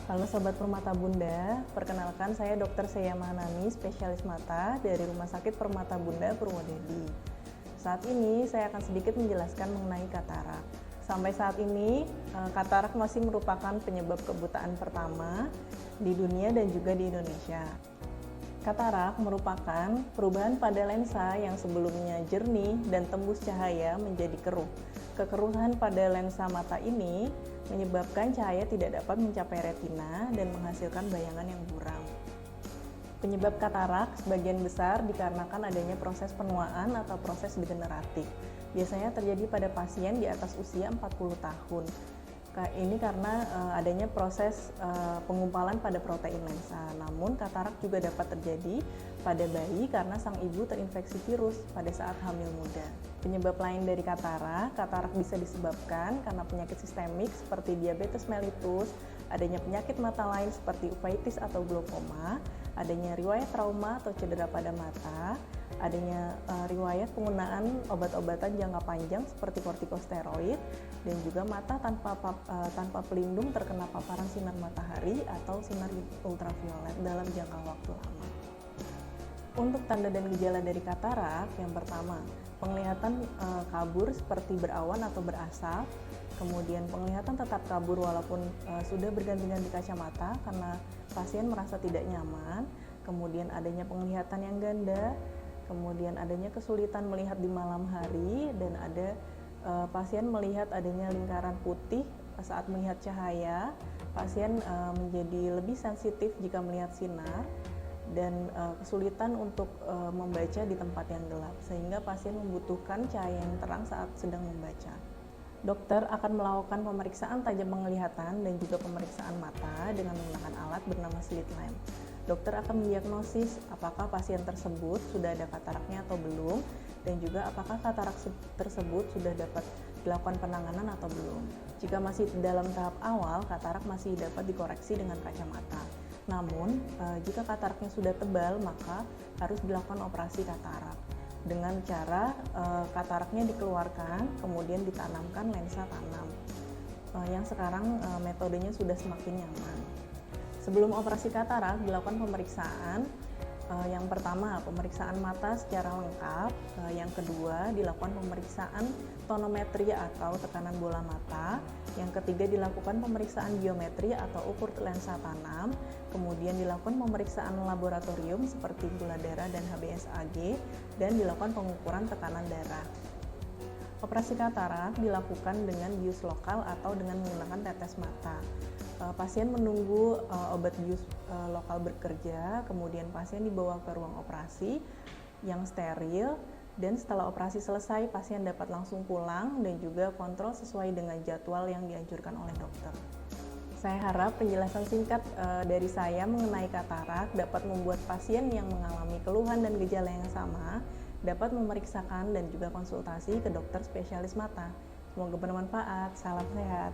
Halo Sobat Permata Bunda, perkenalkan saya Dr. Seya Mahanani, spesialis mata dari Rumah Sakit Permata Bunda Purwodadi. Saat ini saya akan sedikit menjelaskan mengenai katarak. Sampai saat ini, katarak masih merupakan penyebab kebutaan pertama di dunia dan juga di Indonesia. Katarak merupakan perubahan pada lensa yang sebelumnya jernih dan tembus cahaya menjadi keruh. Kekeruhan pada lensa mata ini menyebabkan cahaya tidak dapat mencapai retina dan menghasilkan bayangan yang buram. Penyebab katarak sebagian besar dikarenakan adanya proses penuaan atau proses degeneratif. Biasanya terjadi pada pasien di atas usia 40 tahun. Ini karena adanya proses pengumpalan pada protein lensa. Namun katarak juga dapat terjadi pada bayi karena sang ibu terinfeksi virus pada saat hamil muda. Penyebab lain dari katarak bisa disebabkan karena penyakit sistemik seperti diabetes mellitus, adanya penyakit mata lain seperti uveitis atau glaukoma, adanya riwayat trauma atau cedera pada mata, adanya riwayat penggunaan obat-obatan jangka panjang seperti kortikosteroid, dan juga mata tanpa pelindung terkena paparan sinar matahari atau sinar ultraviolet dalam jangka waktu lama. Untuk tanda dan gejala dari katarak, yang pertama, penglihatan kabur seperti berawan atau berasap, kemudian penglihatan tetap kabur walaupun sudah berganti-ganti kacamata karena pasien merasa tidak nyaman, kemudian adanya penglihatan yang ganda, kemudian adanya kesulitan melihat di malam hari, dan ada pasien melihat adanya lingkaran putih saat melihat cahaya. Pasien menjadi lebih sensitif jika melihat sinar, dan kesulitan untuk membaca di tempat yang gelap, sehingga pasien membutuhkan cahaya yang terang saat sedang membaca. Dokter akan melakukan pemeriksaan tajam penglihatan dan juga pemeriksaan mata dengan menggunakan alat bernama slit lamp. Dokter akan mendiagnosis apakah pasien tersebut sudah ada kataraknya atau belum, dan juga apakah katarak tersebut sudah dapat dilakukan penanganan atau belum. Jika masih dalam tahap awal, katarak masih dapat dikoreksi dengan kacamata. Namun, jika kataraknya sudah tebal, maka harus dilakukan operasi katarak dengan cara kataraknya dikeluarkan, kemudian ditanamkan lensa tanam. Yang sekarang metodenya sudah semakin nyaman. Sebelum operasi katarak, dilakukan pemeriksaan. Yang pertama, pemeriksaan mata secara lengkap. Yang kedua, dilakukan pemeriksaan tonometri atau tekanan bola mata. Yang ketiga, dilakukan pemeriksaan biometri atau ukur lensa tanam. Kemudian dilakukan pemeriksaan laboratorium seperti gula darah dan HbSAg, dan dilakukan pengukuran tekanan darah. Operasi katarak dilakukan dengan bius lokal atau dengan menggunakan tetes mata. Pasien menunggu obat bius lokal bekerja, kemudian pasien dibawa ke ruang operasi yang steril, dan setelah operasi selesai pasien dapat langsung pulang dan juga kontrol sesuai dengan jadwal yang dianjurkan oleh dokter. Saya harap penjelasan singkat dari saya mengenai katarak dapat membuat pasien yang mengalami keluhan dan gejala yang sama dapat memeriksakan dan juga konsultasi ke dokter spesialis mata. Semoga bermanfaat. Salam sehat.